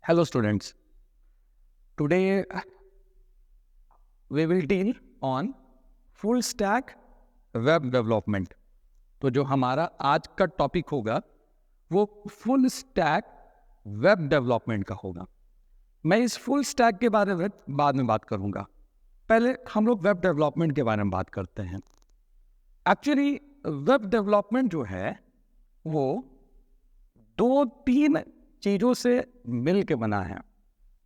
Hello students, today we will deal on full stack web development। तो जो हमारा आज का टॉपिक होगा वो फुल स्टैक वेब डेवलपमेंट का होगा। मैं इस फुल स्टैक के बारे में बाद में बात करूंगा, पहले हम लोग वेब डेवलपमेंट के बारे में बात करते हैं। एक्चुअली वेब डेवलपमेंट जो है वो 2-3 चीज़ों से मिल के बना है,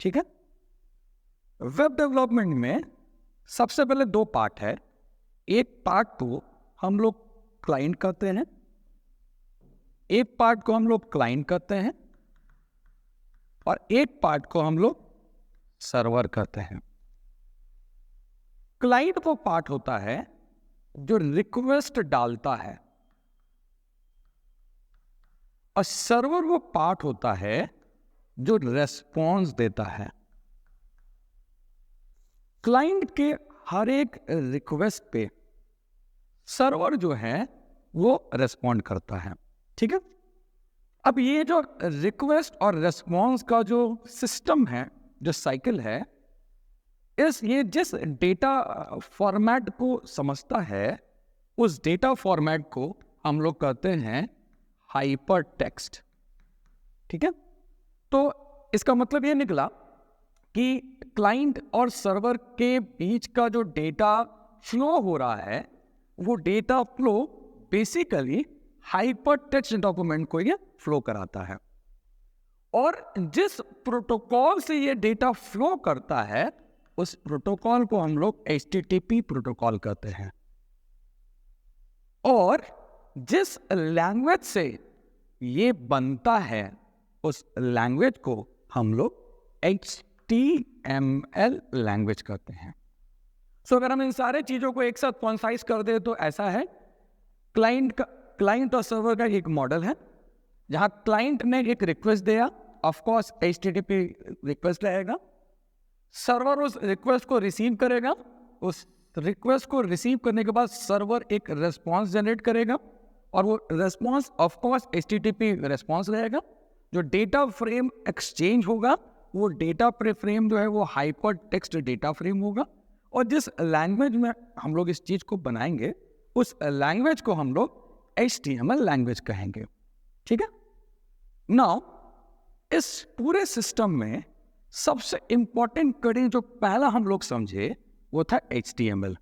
ठीक है। वेब डेवलपमेंट में सबसे पहले 2 पार्ट है। एक पार्ट को हम लोग क्लाइंट कहते हैं, एक पार्ट को हम लोग क्लाइंट कहते हैं और एक पार्ट को हम लोग सर्वर कहते हैं। क्लाइंट वो पार्ट होता है जो रिक्वेस्ट डालता है और सर्वर वो पार्ट होता है जो रेस्पॉन्स देता है। क्लाइंट के हर एक रिक्वेस्ट पे सर्वर जो है वो रेस्पॉन्ड करता है, ठीक है। अब ये जो रिक्वेस्ट और रेस्पॉन्स का जो सिस्टम है, जो साइकिल है, ये जिस डेटा फॉर्मेट को समझता है उस डेटा फॉर्मेट को हम लोग कहते हैं हाइपर टेक्स्ट, ठीक है। तो इसका मतलब ये निकला कि क्लाइंट और सर्वर के बीच का जो डेटा फ्लो हो रहा है वो data flow basically hyper text document को ये फ्लो कराता है और जिस प्रोटोकॉल से ये डेटा फ्लो करता है उस प्रोटोकॉल को हम लोग HTTP प्रोटोकॉल कहते हैं और जिस लैंग्वेज से ये बनता है उस लैंग्वेज को हम लोग HTML लैंग्वेज कहते हैं। सो अगर हम इन सारे चीजों को एक साथ कॉन्साइज कर दे तो ऐसा है, क्लाइंट और सर्वर का एक मॉडल है जहां क्लाइंट ने एक रिक्वेस्ट दिया, ऑफ कोर्स HTTP रिक्वेस्ट रहेगा, सर्वर उस रिक्वेस्ट को रिसीव करेगा, उस रिक्वेस्ट को रिसीव करने के बाद सर्वर एक रेस्पॉन्स जनरेट करेगा और वो response of course HTTP response रहेगा। जो डेटा फ्रेम एक्सचेंज होगा वो डेटा फ्रेम जो है वो हाइपर टेक्स्ट डेटा फ्रेम होगा और जिस लैंग्वेज में हम लोग इस चीज को बनाएंगे उस लैंग्वेज को हम लोग HTML लैंग्वेज कहेंगे, ठीक है। नाउ इस पूरे सिस्टम में सबसे इंपॉर्टेंट कड़ी जो पहला हम लोग समझे वो था HTML।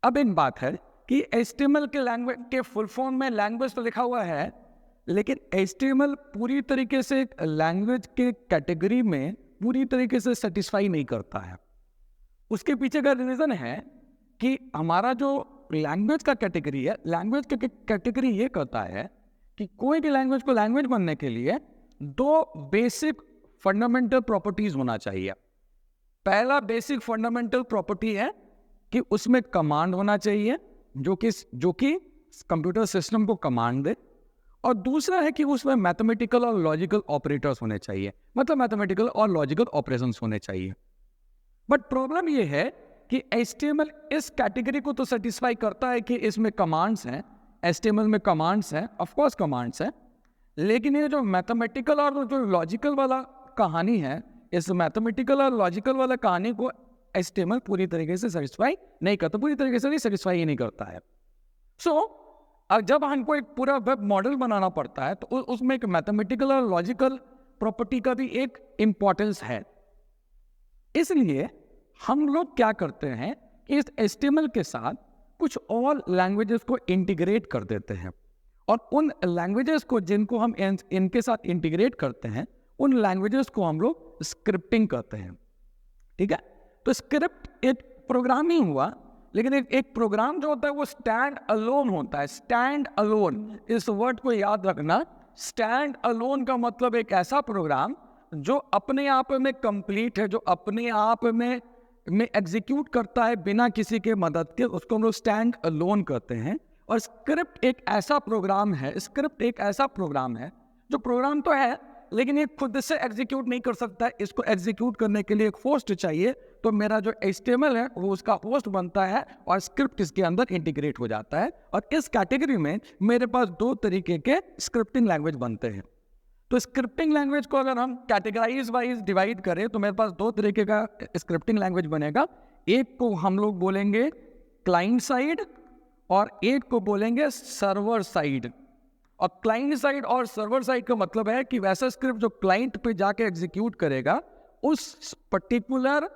अब एक बात है कि HTML के लैंग्वेज के फुल फॉर्म में लैंग्वेज तो लिखा हुआ है लेकिन HTML पूरी तरीके से लैंग्वेज के कैटेगरी में पूरी तरीके से सेटिस्फाई नहीं करता है। उसके पीछे का रीजन है कि हमारा जो लैंग्वेज का कैटेगरी है, लैंग्वेज का कैटेगरी ये कहता है कि कोई भी लैंग्वेज को लैंग्वेज बनने के लिए 2 बेसिक फंडामेंटल प्रॉपर्टीज होना चाहिए। पहला बेसिक फंडामेंटल प्रॉपर्टी है कि उसमें कमांड होना चाहिए जो कि कंप्यूटर सिस्टम को कमांड दे और दूसरा है कि उसमें मैथमेटिकल और लॉजिकल ऑपरेटर्स होने चाहिए, मतलब मैथमेटिकल और लॉजिकल ऑपरेशंस होने चाहिए। बट प्रॉब्लम ये है कि HTML इस कैटेगरी को तो सेटिस्फाई करता है कि इसमें कमांड्स हैं, HTML में कमांड्स हैं, ऑफ कोर्स कमांड्स हैं, लेकिन ये जो मैथमेटिकल और जो लॉजिकल वाला कहानी है, इस मैथमेटिकल और लॉजिकल वाला कहानी को HTML पूरी तरीके से सेटिस्फाई नहीं करता, पूरी तरीके से नहीं सेटिस्फाई ही नहीं करता है। अब जब हमको एक पूरा वेब मॉडल बनाना पड़ता है तो उसमें एक मैथमेटिकल और लॉजिकल प्रॉपर्टी का भी एक इम्पोर्टेंस है। इसलिए हम लोग क्या करते हैं, इस HTML के साथ कुछ और लैंग्वेजेस को इंटीग्रेट कर देते हैं और उन लैंग्वेजेस को जिनको हम इनके साथ इंटीग्रेट करते हैं उन लैंग्वेजेस को हम लोग स्क्रिप्टिंग कहते हैं, ठीक है। तो स्क्रिप्ट एक प्रोग्रामिंग हुआ, लेकिन एक प्रोग्राम जो होता है वो स्टैंड अलोन होता है। स्टैंड अलोन, इस वर्ड को याद रखना। स्टैंड अलोन का मतलब एक ऐसा प्रोग्राम जो अपने आप में कंप्लीट है, जो अपने आप में एग्जीक्यूट करता है बिना किसी के मदद के, उसको हम लोग स्टैंड अलोन कहते हैं। और स्क्रिप्ट एक ऐसा प्रोग्राम है जो प्रोग्राम तो है लेकिन ये खुद से एग्जीक्यूट नहीं कर सकता है, इसको एग्जीक्यूट करने के लिए एक होस्ट चाहिए। तो मेरा जो HTML है वो उसका होस्ट बनता है और स्क्रिप्ट इसके अंदर इंटीग्रेट हो जाता है और इस कैटेगरी में मेरे पास 2 तरीके के स्क्रिप्टिंग लैंग्वेज बनते हैं। तो स्क्रिप्टिंग लैंग्वेज को अगर हम कैटेगराइज वाइज डिवाइड करें तो मेरे पास दो तरीके का स्क्रिप्टिंग लैंग्वेज बनेगा। एक को हम लोग बोलेंगे क्लाइंट साइड और एक को बोलेंगे सर्वर साइड। और क्लाइंट साइड और सर्वर साइड का मतलब है कि वैसा स्क्रिप्ट जो क्लाइंट पे जाके एग्जीक्यूट करेगा, उस पर्टिकुलर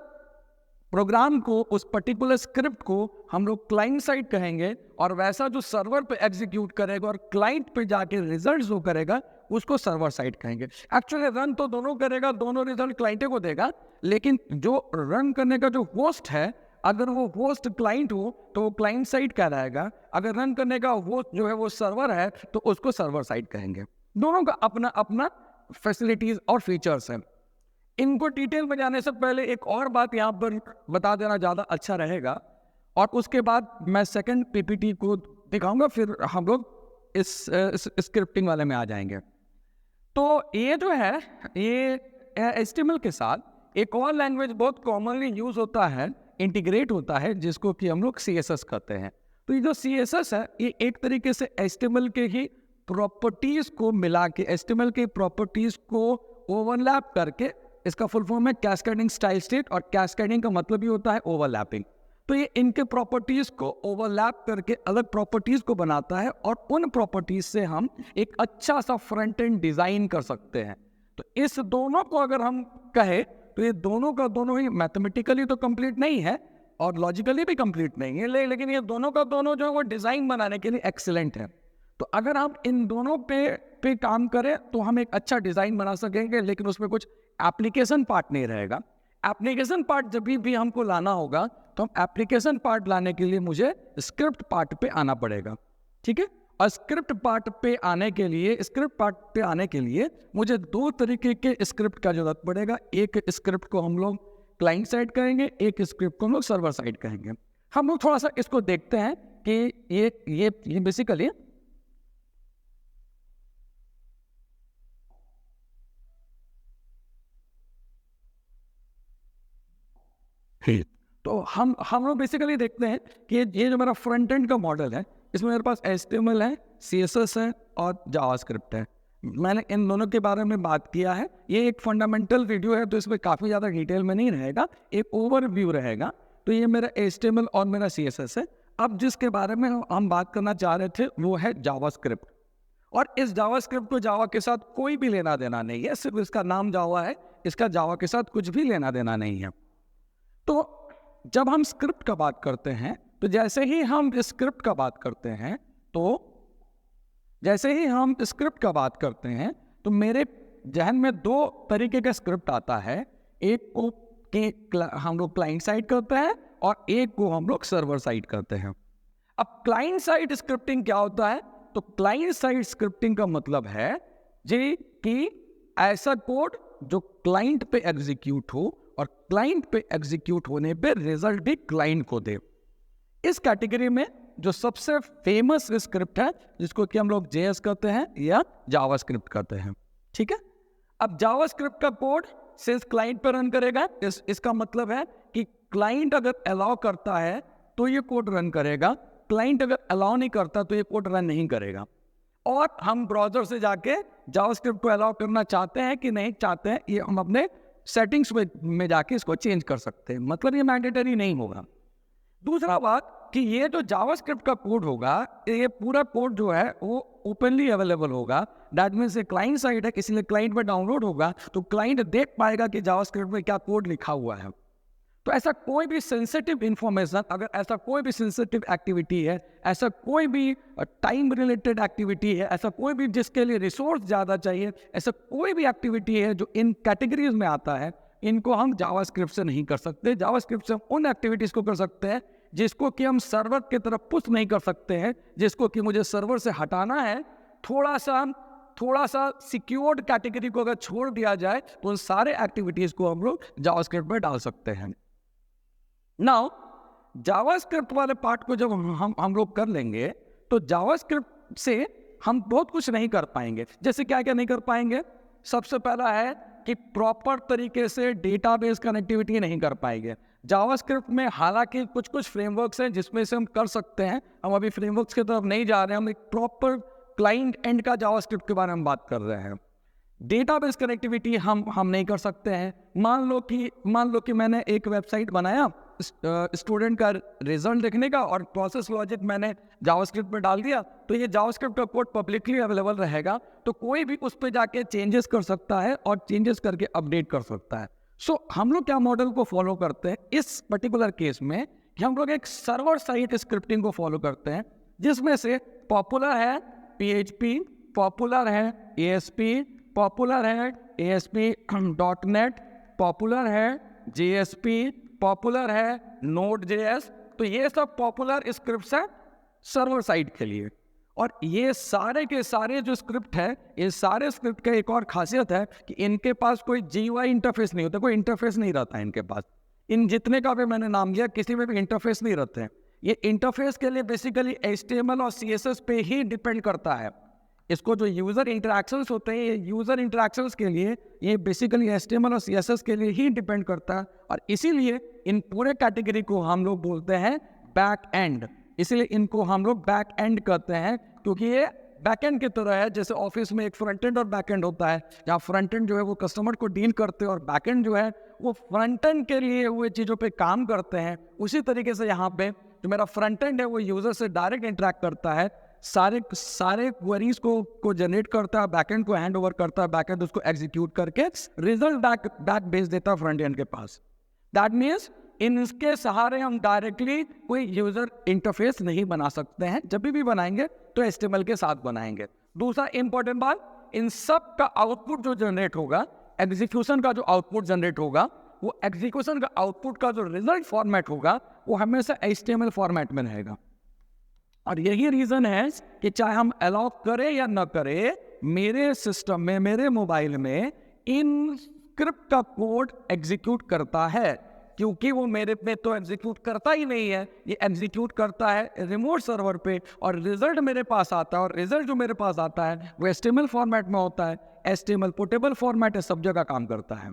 प्रोग्राम को, उस पर्टिकुलर स्क्रिप्ट को हम लोग क्लाइंट साइड कहेंगे, और वैसा जो सर्वर पे एग्जीक्यूट करेगा और क्लाइंट पे जाके रिजल्ट जो करेगा उसको सर्वर साइड कहेंगे। एक्चुअली रन तो दोनों करेगा, दोनों रिजल्ट क्लाइंट को देगा, लेकिन जो रन करने का जो होस्ट है, अगर वो होस्ट क्लाइंट हो तो वो क्लाइंट साइड कहलाएगा, अगर रन करने का होस्ट जो है वो सर्वर है तो उसको सर्वर साइड कहेंगे। दोनों का अपना अपना फैसिलिटीज और फीचर्स हैं। इनको डिटेल में जाने से पहले एक और बात यहाँ पर बता देना ज़्यादा अच्छा रहेगा, और उसके बाद मैं सेकंड पीपीटी को दिखाऊंगा, फिर हम लोग इस स्क्रिप्टिंग वाले में आ जाएंगे। तो ये जो है, ये HTML के साथ एक और लैंग्वेज बहुत कॉमनली यूज होता है, इंटीग्रेट होता है, जिसको कि हम लोग CSS कहते हैं। तो ये जो CSS है, ये एक तरीके से HTML के ही प्रॉपर्टीज को मिला के, HTML के प्रॉपर्टीज को ओवरलैप करके, इसका फुल फॉर्म है कैस्केडिंग स्टाइल स्टेट, और कैस्केडिंग का मतलब ही होता है ओवरलैपिंग। तो ये इनके प्रॉपर्टीज को ओवरलैप करके अलग प्रॉपर्टीज को बनाता है, और उन प्रॉपर्टीज से हम एक अच्छा सा फ्रंट एंड डिजाइन कर सकते हैं। तो इस दोनों को अगर हम कहें तो ये दोनों का दोनों ही मैथमेटिकली तो कंप्लीट नहीं है और लॉजिकली भी कंप्लीट नहीं है, लेकिन ये दोनों का दोनों जो है वो डिजाइन बनाने के लिए एक्सीलेंट है। तो अगर हम इन दोनों पे काम करें तो हम एक अच्छा डिजाइन बना सकेंगे, लेकिन उसमें कुछ एप्लीकेशन पार्ट नहीं रहेगा। एप्लीकेशन पार्ट जब भी हमको लाना होगा तो हम एप्लीकेशन पार्ट लाने के लिए मुझे स्क्रिप्ट पार्ट पे आना पड़ेगा, ठीक है। और स्क्रिप्ट पार्ट पे आने के लिए मुझे दो तरीके के स्क्रिप्ट का जरूरत पड़ेगा। एक स्क्रिप्ट को हम लोग क्लाइंट साइड कहेंगे, एक स्क्रिप्ट को हम लोग सर्वर साइड कहेंगे। हम लोग थोड़ा सा इसको देखते हैं कि ये बेसिकली तो हम लोग बेसिकली देखते हैं कि ये जो मेरा फ्रंट एंड का मॉडल है, इसमें मेरे पास HTML है, CSS है और जावास्क्रिप्ट है। मैंने इन दोनों के बारे में बात किया है। ये एक फंडामेंटल वीडियो है तो इसमें काफ़ी ज़्यादा डिटेल में नहीं रहेगा, एक ओवरव्यू रहेगा। तो ये मेरा HTML और मेरा CSS है। अब जिसके बारे में हम बात करना चाह रहे थे वो है जावास्क्रिप्ट, और इस जावास्क्रिप्ट को जावा के साथ कोई भी लेना देना नहीं है, सिर्फ इसका नाम जावा है, इसका जावा के साथ कुछ भी लेना देना नहीं है। तो जब हम स्क्रिप्ट का बात करते हैं तो जैसे ही हम स्क्रिप्ट का बात करते हैं तो मेरे जहन में दो तरीके का स्क्रिप्ट आता है। एक को हम लोग क्लाइंट साइड करते हैं और एक को हम लोग सर्वर साइड करते हैं। अब क्लाइंट साइड स्क्रिप्टिंग क्या होता है? तो क्लाइंट साइड स्क्रिप्टिंग का मतलब है जी कि ऐसा कोड जो क्लाइंट पे एग्जीक्यूट हो और क्लाइंट पे एग्जीक्यूट होने पे रिजल्ट भी क्लाइंट को दे। इस कैटेगरी में जो सबसे फेमस स्क्रिप्ट है जिसको कि हम लोग JS कहते हैं या जावास्क्रिप्ट कहते हैं, ठीक है। अब जावास्क्रिप्ट का कोड सिर्फ क्लाइंट पर रन करेगा। इसका मतलब है कि क्लाइंट अगर अलाउ करता है तो ये कोड रन करेगा, क्लाइंट अगर अलाउ नहीं करता तो ये कोड रन नहीं करेगा। और हम ब्राउजर से जाके जावास्क्रिप्ट को अलाउ करना चाहते हैं कि नहीं चाहते हैं, ये हम अपने सेटिंग्स में जाके इसको चेंज कर सकते हैं, मतलब ये मैंडेटरी नहीं होगा। दूसरा बात कि ये जो जावास्क्रिप्ट का कोड होगा, ये पूरा कोड जो है वो ओपनली अवेलेबल होगा। दैट मीन्स ये क्लाइंट साइड है, इसलिए क्लाइंट में डाउनलोड होगा तो क्लाइंट देख पाएगा कि जावास्क्रिप्ट में क्या कोड लिखा हुआ है। तो ऐसा कोई भी सेंसिटिव इंफॉर्मेशन, अगर ऐसा कोई भी सेंसिटिव एक्टिविटी है, ऐसा कोई भी टाइम रिलेटेड एक्टिविटी है, ऐसा कोई भी जिसके लिए रिसोर्स ज़्यादा चाहिए, ऐसा कोई भी एक्टिविटी है जो इन कैटेगरीज में आता है, इनको हम जावास्क्रिप्ट से नहीं कर सकते। जावास्क्रिप्ट से उन एक्टिविटीज़ को कर सकते हैं जिसको कि हम सर्वर की तरफ पुश नहीं कर सकते हैं, जिसको कि मुझे सर्वर से हटाना है। थोड़ा सा सिक्योर्ड कैटेगरी को अगर छोड़ दिया जाए तो उन सारे एक्टिविटीज़ को हम लोग जावास्क्रिप्ट में डाल सकते हैं। नाउ जावास्क्रिप्ट वाले पार्ट को जब हम लोग कर लेंगे तो जावास्क्रिप्ट से हम बहुत कुछ नहीं कर पाएंगे। जैसे क्या क्या नहीं कर पाएंगे? सबसे पहला है कि प्रॉपर तरीके से डेटाबेस कनेक्टिविटी नहीं कर पाएंगे। जावास्क्रिप्ट में हालांकि कुछ फ्रेमवर्क्स हैं जिसमें से हम कर सकते हैं, हम अभी फ्रेमवर्क्स की तरफ नहीं जा रहे हैं, हम एक प्रॉपर क्लाइंट एंड का जावास्क्रिप्ट के बारे में बात कर रहे हैं। डेटाबेस कनेक्टिविटी हम नहीं कर सकते हैं। मान लो कि मैंने एक वेबसाइट बनाया स्टूडेंट का रिजल्ट देखने का, और प्रोसेस लॉजिक मैंने जावास्क्रिप्ट में डाल दिया, तो ये जावास्क्रिप्ट का कोड पब्लिकली अवेलेबल रहेगा, तो कोई भी उस पर जाके चेंजेस कर सकता है और चेंजेस करके अपडेट कर सकता है। सो हम लोग क्या मॉडल को फॉलो करते हैं इस पर्टिकुलर केस में, कि हम लोग एक सर्वर साइड स्क्रिप्टिंग को फॉलो करते हैं, जिसमें से पॉपुलर है PHP, पॉपुलर है ASP, पॉपुलर है ASP.NET, पॉपुलर है JSP, पॉपुलर है Node.js। तो ये सब पॉपुलर स्क्रिप्ट्स हैं सर्वर साइड के लिए। और ये सारे के सारे जो स्क्रिप्ट है, ये सारे स्क्रिप्ट का एक और खासियत है कि इनके पास कोई GUI इंटरफेस नहीं होता, कोई इंटरफेस नहीं रहता है इनके पास। इन जितने का भी मैंने नाम लिया, किसी में भी इंटरफेस नहीं रहते हैं। ये इंटरफेस के लिए बेसिकली HTML और CSS पे ही डिपेंड करता है। इसको जो यूज़र इंटरेक्शंस होते हैं, ये यूज़र इंटरेक्शंस के लिए ये बेसिकली HTML और CSS के लिए ही डिपेंड करता है। और इसीलिए इन पूरे कैटेगरी को हम लोग बोलते हैं बैक एंड। इसलिए इनको हम लोग बैक एंड कहते हैं, क्योंकि ये बैक एंड की तरह है। जैसे ऑफिस में एक फ्रंट एंड और बैक एंड होता है, जहाँ फ्रंट एंड जो है वो कस्टमर को डील करते हैं और बैक एंड जो है वो फ्रंट एंड के लिए हुए चीज़ों पे काम करते हैं। उसी तरीके से यहाँ पे जो मेरा फ्रंट एंड है वो यूज़र से डायरेक्ट इंटरेक्ट करता है, सारे क्वेरीज को जनरेट करता है, बैकएंड को हैंड ओवर करता है, बैकएंड उसको एग्जीक्यूट करके रिजल्ट बैक भेज देता है फ्रंट एंड के पास। दैट मीन्स इनके सहारे हम डायरेक्टली कोई यूजर इंटरफेस नहीं बना सकते हैं। जब भी बनाएंगे तो HTML के साथ बनाएंगे। दूसरा इंपॉर्टेंट बात, इन सब का आउटपुट जो जनरेट होगा, एग्जीक्यूशन का जो आउटपुट जनरेट होगा, वो एग्जीक्यूशन का आउटपुट का जो रिजल्ट फॉर्मेट होगा वो हमेशा HTML फॉर्मेट में रहेगा। और यही रीजन है कि चाहे हम अलाउ करें या न करें, मेरे सिस्टम में, मेरे मोबाइल में इन स्क्रिप्ट का कोड एग्जीक्यूट करता है, क्योंकि वो मेरे पे तो एग्जीक्यूट करता ही नहीं है, ये एग्जीक्यूट करता है रिमोट सर्वर पे, और रिजल्ट मेरे पास आता है। और रिजल्ट जो मेरे पास आता है वो HTML फॉर्मेट में होता है। HTML पोर्टेबल फॉर्मेट है, सब जगह काम करता है।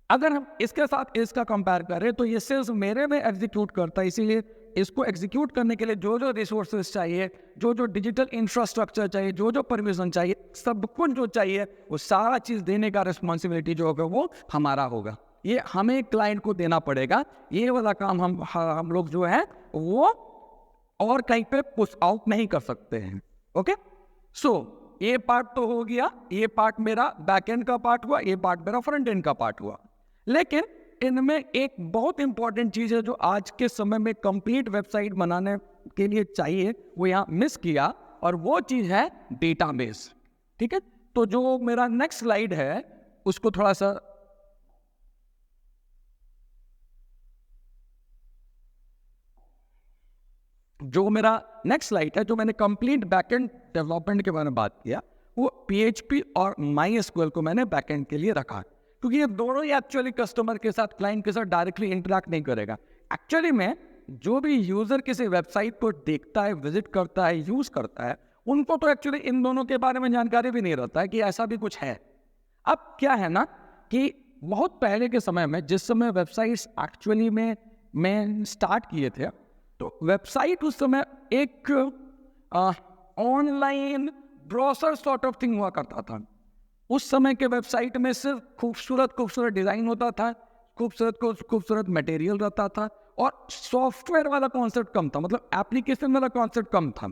अगर हम इसके साथ इसका कंपेयर करें तो ये सिर्फ मेरे में एग्जीक्यूट करता है, इसीलिए इसको एग्जीक्यूट करने के लिए जो जो रिसोर्सेज चाहिए, जो जो डिजिटल इंफ्रास्ट्रक्चर चाहिए, जो जो परमिशन चाहिए, सब कुछ जो चाहिए, वो सारा चीज़ देने का रिस्पॉन्सिबिलिटी जो होगा वो हमारा होगा। ये हमें क्लाइंट को देना पड़ेगा। ये वाला काम हम लोग जो है वो और कहीं पे पुश आउट नहीं कर सकते हैं। ओके, सो ये पार्ट तो हो गया, ये पार्ट मेरा बैकएंड का पार्ट हुआ, ये पार्ट मेरा फ्रंट एंड का पार्ट हुआ। लेकिन इनमें एक बहुत इंपॉर्टेंट चीज़ है जो आज के समय में कंप्लीट वेबसाइट बनाने के लिए चाहिए, वो यहाँ मिस किया, और वो चीज़ है डेटाबेस। ठीक है, तो जो मेरा नेक्स्ट स्लाइड है उसको थोड़ा सा जो मेरा नेक्स्ट स्लाइड है, जो मैंने कंप्लीट बैकएंड डेवलपमेंट के बारे में बात किया, वो PHP और MySQL को मैंने बैकएंड के लिए रखा, क्योंकि ये दोनों ही एक्चुअली कस्टमर के साथ, क्लाइंट के साथ डायरेक्टली इंटरेक्ट नहीं करेगा। एक्चुअली में जो भी यूजर किसी वेबसाइट को देखता है, विजिट करता है, यूज करता है, उनको तो एक्चुअली इन दोनों के बारे में जानकारी भी नहीं रहता है कि ऐसा भी कुछ है। अब क्या है ना कि बहुत पहले के समय में, जिस समय वेबसाइट्स एक्चुअली में स्टार्ट किए थे, तो वेबसाइट उस समय एक online browser sort of thing हुआ करता था। उस समय के वेबसाइट में सिर्फ खूबसूरत डिज़ाइन होता था, खूबसूरत मटेरियल रहता था, और सॉफ्टवेयर वाला कॉन्सेप्ट कम था, मतलब एप्लीकेशन वाला कॉन्सेप्ट कम था।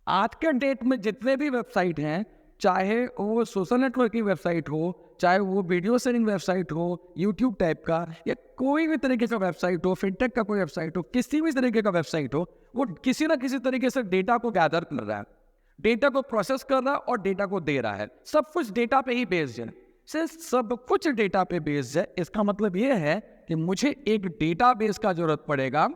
आज के डेट में जितने भी वेबसाइट हैं, चाहे वो सोशल नेटवर्क की वेबसाइट हो, चाहे वो वीडियो शेयरिंग वेबसाइट हो, यूट्यूब टाइप का, या कोई भी तरीके का वेबसाइट हो, फिनटेक का कोई वेबसाइट हो, किसी भी तरीके का वेबसाइट हो, वो किसी ना किसी तरीके से डेटा को गैदर कर रहा है, डेटा को प्रोसेस कर रहा है और डेटा को दे रहा है। सब कुछ डेटा पे ही बेस्ड है, सिर्फ सब कुछ डेटा पे बेस्ड है। इसका मतलब ये है कि मुझे एक डेटाबेस का जरूरत पड़ेगा,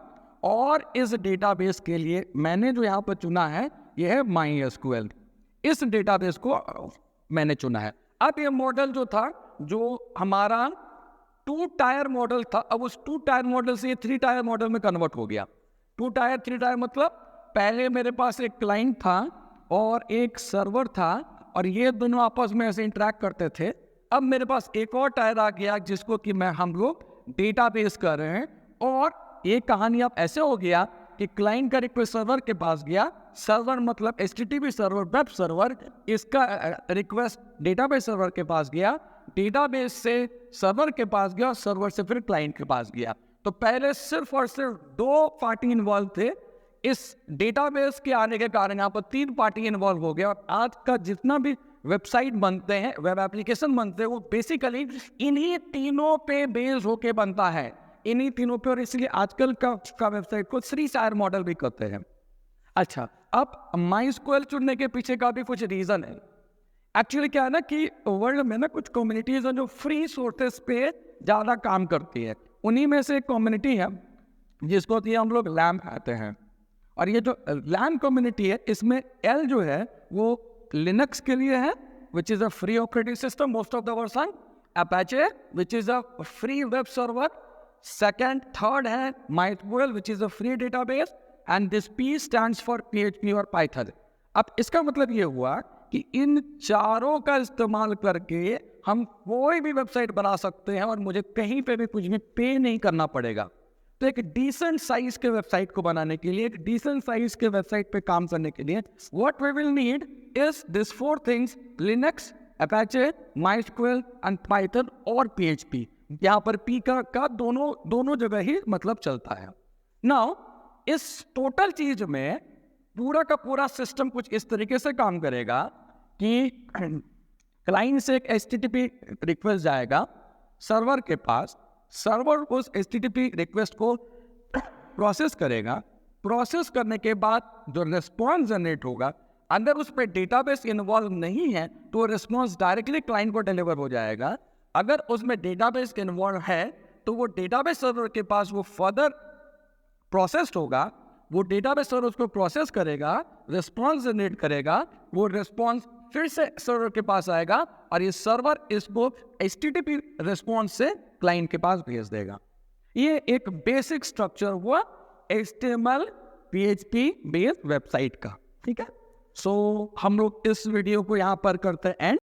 और इस डेटाबेस के लिए मैंने जो यहाँ पर चुना है ये है MySQL। इस डेटाबेस को मैंने चुना है। अब ये मॉडल जो था, जो हमारा 2 टायर मॉडल था, अब उस 2 टायर मॉडल से ये 3 टायर मॉडल में कन्वर्ट हो गया। 2 टायर 3 टायर मतलब पहले मेरे पास एक क्लाइंट था और एक सर्वर था, और ये दोनों आपस में ऐसे इंटरेक्ट करते थे। अब मेरे पास एक और टायर आ गया जिसको कि हम लोग डेटाबेस कर रहे हैं, और ये कहानी अब ऐसे हो गया कि क्लाइंट का रिक्वेस्ट सर्वर के पास गया, सर्वर मतलब HTTP सर्वर, वेब सर्वर, इसका रिक्वेस्ट डेटाबेस सर्वर के पास गया, डेटाबेस से सर्वर के पास गया, सर्वर से फिर क्लाइंट के पास गया। तो पहले सिर्फ और सिर्फ 2 पार्टी इन्वॉल्व थे, इस डेटाबेस के आने के कारण यहाँ पर 3 पार्टी इन्वॉल्व हो गया। और आज का जितना भी वेबसाइट बनते हैं, वेब एप्लीकेशन बनते हैं, वो बेसिकली इन्हीं तीनों पे बेस होके बनता है, इन्हीं तीनों पे। और इसलिए आजकल का वेबसाइट को 3 टायर मॉडल भी करते हैं। अच्छा, अब MySQL चुनने के पीछे का भी कुछ रीजन है। एक्चुअली क्या है ना कि वर्ल्ड में ना कुछ कम्युनिटीज हैं जो फ्री सोर्सेस पे ज़्यादा काम करती है। उन्हीं में से एक कम्युनिटी है जिसको कि हम लोग लैम्प कहते हैं। और ये जो लैम्प कम्युनिटी है, इसमें L जो है वो लिनक्स के लिए है, which is a free operating system, most of the version. Apache which is a free web server. Second, third है MySQL which is a free database. And this P stands for PHP और Python। अब इसका मतलब ये हुआ कि इन चारों का इस्तेमाल करके हम कोई भी वेबसाइट बना सकते हैं और मुझे कहीं पे भी कुछ भी पे नहीं करना पड़ेगा। तो एक डिसेंट साइज के वेबसाइट को बनाने के लिए, एक डिसेंट साइज के वेबसाइट पे काम करने के लिए what we will need is this 4 things: Linux, Apache, MySQL and Python और PHP। यहाँ पर P का दोनों जगह ही मतलब चलता है। नाउ इस टोटल चीज में पूरा का पूरा सिस्टम कुछ इस तरीके से काम करेगा कि क्लाइंट से एक HTTP रिक्वेस्ट जाएगा सर्वर के पास, सर्वर उस HTTP रिक्वेस्ट को प्रोसेस करेगा, प्रोसेस करने के बाद जो रिस्पॉन्स जनरेट होगा, अगर उस पर डेटाबेस इन्वॉल्व नहीं है तो रिस्पॉन्स डायरेक्टली क्लाइंट को डिलीवर हो जाएगा। अगर उसमें डेटाबेस इन्वॉल्व है तो वो डेटाबेस सर्वर के पास वो फर्दर प्रोसेस्ड होगा, वो डेटाबेस सर्वर उसको प्रोसेस करेगा, रिस्पॉन्स जनरेट करेगा, वो रिस्पॉन्स फिर से सर्वर के पास आएगा और ये सर्वर इसको HTTP रिस्पॉन्स से क्लाइंट के पास भेज देगा। ये एक बेसिक स्ट्रक्चर हुआ HTML PHP बेस्ड वेबसाइट का। ठीक है, सो हम लोग इस वीडियो को यहाँ पर करते हैं एंड।